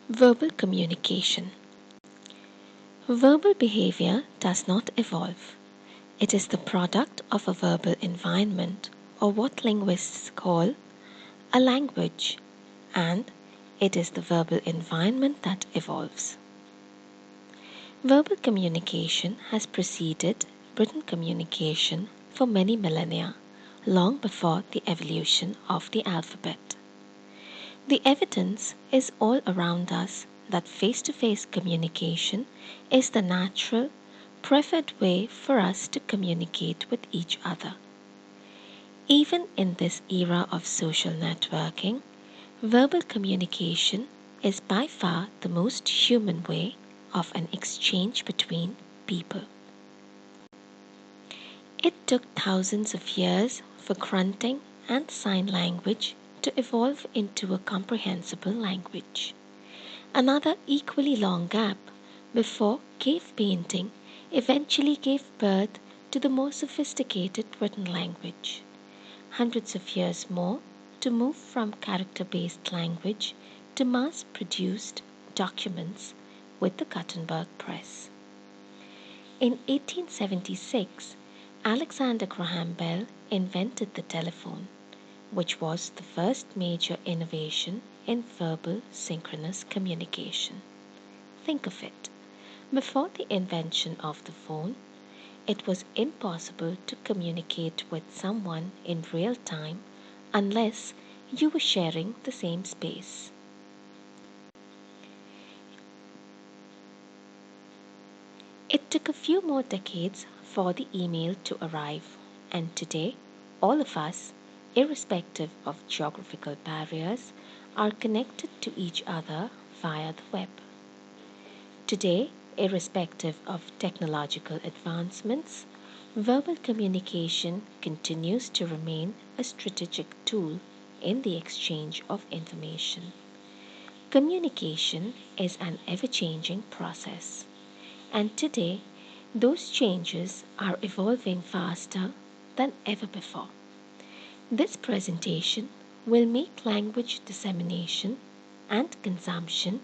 Verbal communication. Verbal behavior does not evolve. It is the product of a verbal environment, or what linguists call a language, and it is the verbal environment that evolves. Verbal communication has preceded written communication for many millennia, long before the evolution of the alphabet. The evidence is all around us that face-to-face communication is the natural, preferred way for us to communicate with each other. Even in this era of social networking, verbal communication is by far the most human way of an exchange between people. It took thousands of years for grunting and sign language to evolve into a comprehensible language. Another equally long gap before cave painting eventually gave birth to the more sophisticated written language. Hundreds of years more to move from character-based language to mass-produced documents with the Gutenberg press. In 1876, Alexander Graham Bell invented the telephone, which was the first major innovation in verbal synchronous communication. Think of it. Before the invention of the phone, it was impossible to communicate with someone in real time unless you were sharing the same space. It took a few more decades for the email to arrive, and today, all of us, irrespective of geographical barriers, are connected to each other via the web. Today, irrespective of technological advancements, verbal communication continues to remain a strategic tool in the exchange of information. Communication is an ever-changing process, and today those changes are evolving faster than ever before. This presentation will make language dissemination and consumption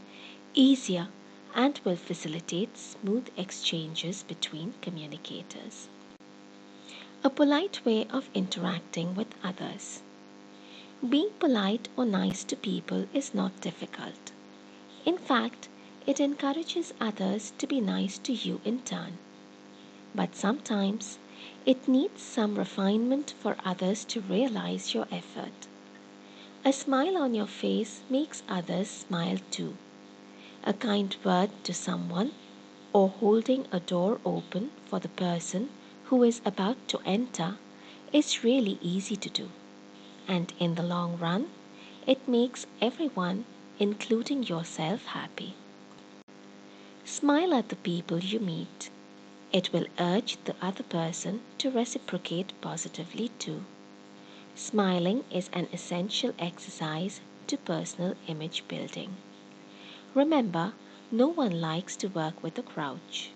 easier and will facilitate smooth exchanges between communicators. A polite way of interacting with others. Being polite or nice to people is not difficult. In fact, it encourages others to be nice to you in turn. But sometimes it needs some refinement for others to realize your effort. A smile on your face makes others smile too. A kind word to someone or holding a door open for the person who is about to enter is really easy to do. And in the long run, it makes everyone, including yourself, happy. Smile at the people you meet. It will urge the other person to reciprocate positively too. Smiling is an essential exercise to personal image building. Remember, no one likes to work with a grouch.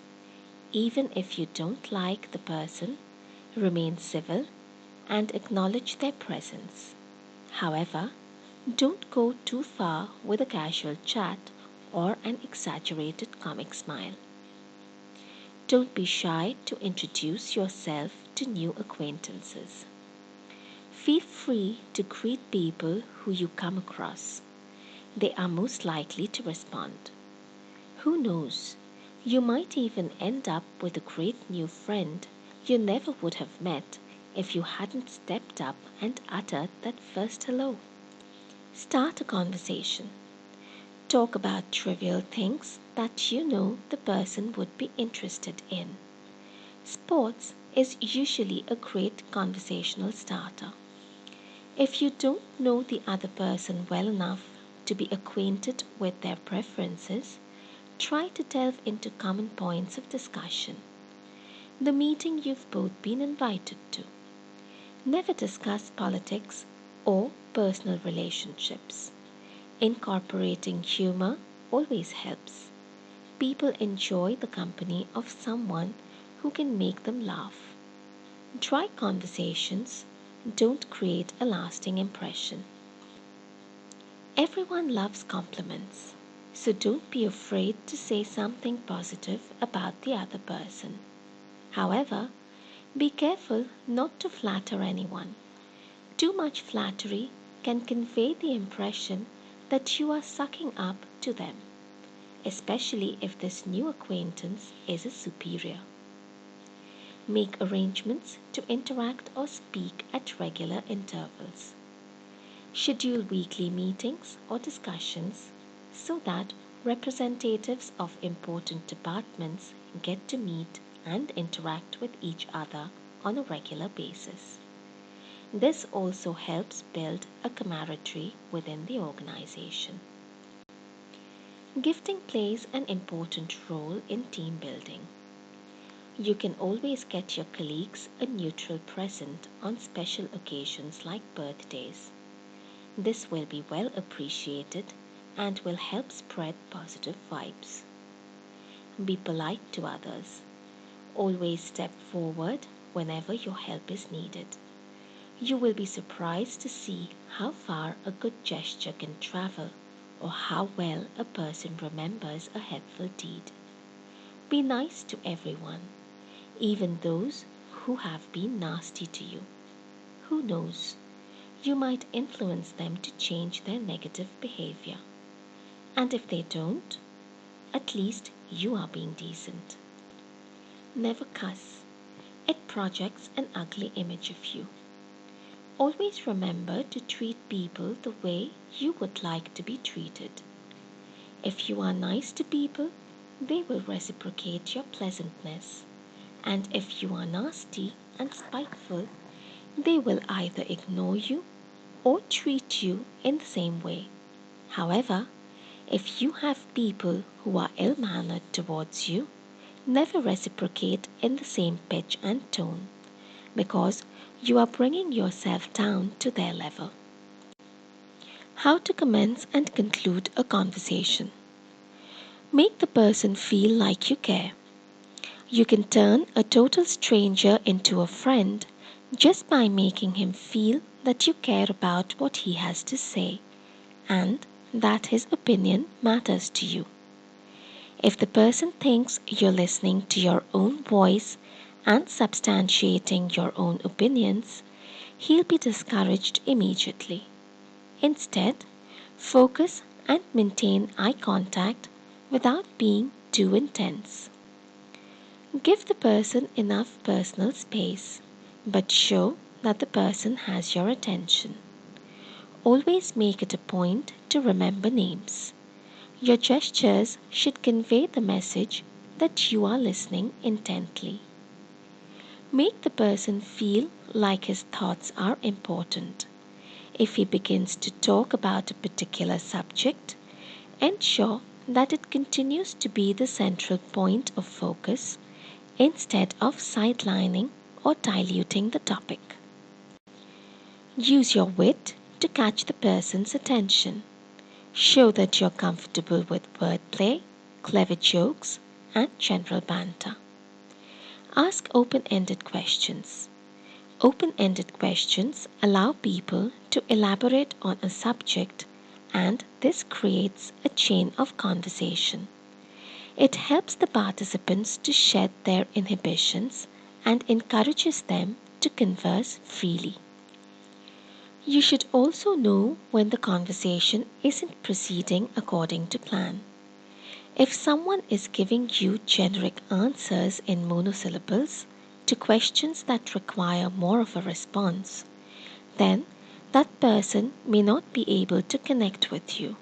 Even if you don't like the person, remain civil and acknowledge their presence. However, don't go too far with a casual chat or an exaggerated comic smile. Don't be shy to introduce yourself to new acquaintances. Feel free to greet people who you come across. They are most likely to respond. Who knows? You might even end up with a great new friend you never would have met if you hadn't stepped up and uttered that first hello. Start a conversation. Talk about trivial things that you know the person would be interested in. Sports is usually a great conversational starter. If you don't know the other person well enough to be acquainted with their preferences, try to delve into common points of discussion. The meeting you've both been invited to. Never discuss politics or personal relationships. Incorporating humor always helps. People enjoy the company of someone who can make them laugh. Dry conversations don't create a lasting impression. Everyone loves compliments. So don't be afraid to say something positive about the other person. However, be careful not to flatter anyone. Too much flattery can convey the impression that you are sucking up to them, especially if this new acquaintance is a superior. Make arrangements to interact or speak at regular intervals. Schedule weekly meetings or discussions so that representatives of important departments get to meet and interact with each other on a regular basis. This also helps build a camaraderie within the organization. Gifting plays an important role in team building. You can always get your colleagues a neutral present on special occasions like birthdays. This will be well appreciated and will help spread positive vibes. Be polite to others. Always step forward whenever your help is needed. You will be surprised to see how far a good gesture can travel or how well a person remembers a helpful deed. Be nice to everyone, even those who have been nasty to you. Who knows? You might influence them to change their negative behavior. And if they don't, at least you are being decent. Never cuss. It projects an ugly image of you. Always remember to treat people the way you would like to be treated. If you are nice to people, they will reciprocate your pleasantness. And if you are nasty and spiteful, they will either ignore you or treat you in the same way. However, if you have people who are ill mannered towards you, never reciprocate in the same pitch and tone, because you are bringing yourself down to their level. How to commence and conclude a conversation. Make the person feel like you care. You can turn a total stranger into a friend just by making him feel that you care about what he has to say and that his opinion matters to you. If the person thinks you're listening to your own voice and substantiating your own opinions, he'll be discouraged immediately. Instead, focus and maintain eye contact without being too intense. Give the person enough personal space, but show that the person has your attention. Always make it a point to remember names. Your gestures should convey the message that you are listening intently. Make the person feel like his thoughts are important. If he begins to talk about a particular subject, ensure that it continues to be the central point of focus instead of sidelining or diluting the topic. Use your wit to catch the person's attention. Show that you're comfortable with wordplay, clever jokes, and general banter. Ask open-ended questions. Open-ended questions allow people to elaborate on a subject, and this creates a chain of conversation. It helps the participants to shed their inhibitions and encourages them to converse freely. You should also know when the conversation isn't proceeding according to plan. If someone is giving you generic answers in monosyllables to questions that require more of a response, then that person may not be able to connect with you.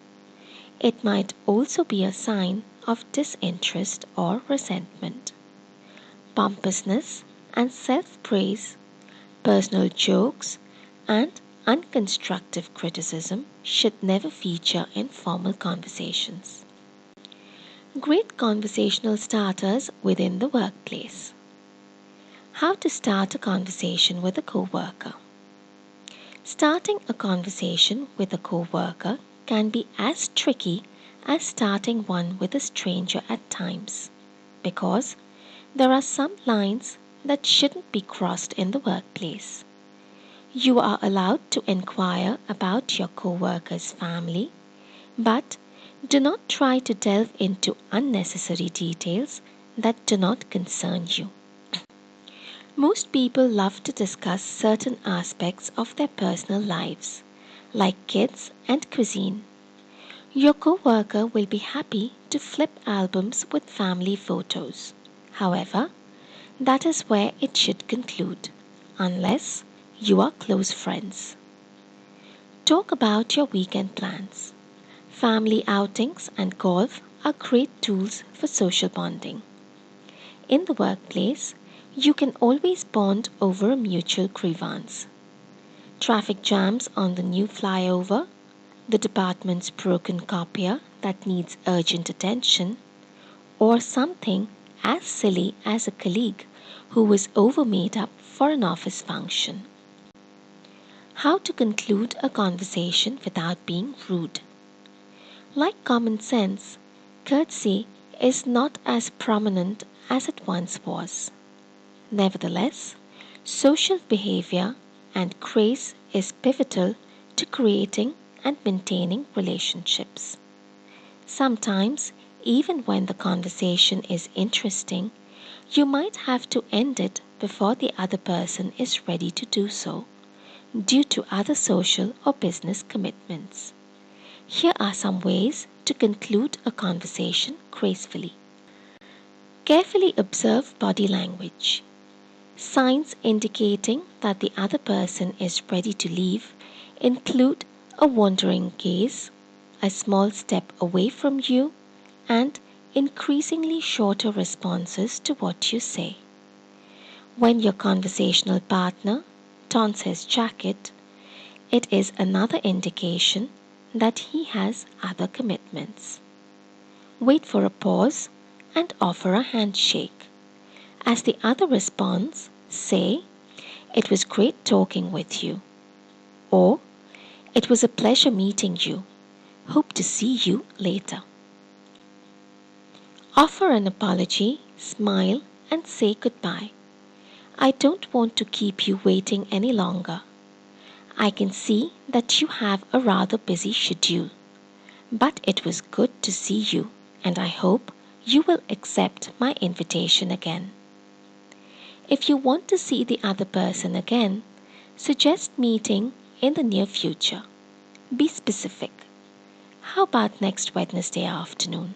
It might also be a sign of disinterest or resentment. Pompousness and self-praise, personal jokes, and unconstructive criticism should never feature in formal conversations. Great conversational starters within the workplace. How to start a conversation with a coworker. Starting a conversation with a coworker can be as tricky as starting one with a stranger at times, because there are some lines that shouldn't be crossed in the workplace. You are allowed to inquire about your coworker's family, but Do not try to delve into unnecessary details that do not concern you. Most people love to discuss certain aspects of their personal lives, like kids and cuisine. Your coworker will be happy to flip albums with family photos. However, that is where it should conclude, unless you are close friends. Talk about your weekend plans. Family outings and golf are great tools for social bonding. In the workplace, you can always bond over a mutual grievance. Traffic jams on the new flyover, the department's broken copier that needs urgent attention, or something as silly as a colleague who was over made up for an office function. How to conclude a conversation without being rude. Like common sense, courtesy is not as prominent as it once was. Nevertheless, social behavior and grace is pivotal to creating and maintaining relationships. Sometimes, even when the conversation is interesting, you might have to end it before the other person is ready to do so, due to other social or business commitments. Here are some ways to conclude a conversation gracefully. Carefully observe body language. Signs indicating that the other person is ready to leave include a wandering gaze, a small step away from you, and increasingly shorter responses to what you say. When your conversational partner dons his jacket, it is another indication that he has other commitments. Wait for a pause and offer a handshake. As the other responds, say, "It was great talking with you," or "It was a pleasure meeting you. Hope to see you later." Offer an apology, smile, and say goodbye. "I don't want to keep you waiting any longer. I can see that you have a rather busy schedule, but it was good to see you, and I hope you will accept my invitation again." If you want to see the other person again, suggest meeting in the near future. Be specific. How about next Wednesday afternoon?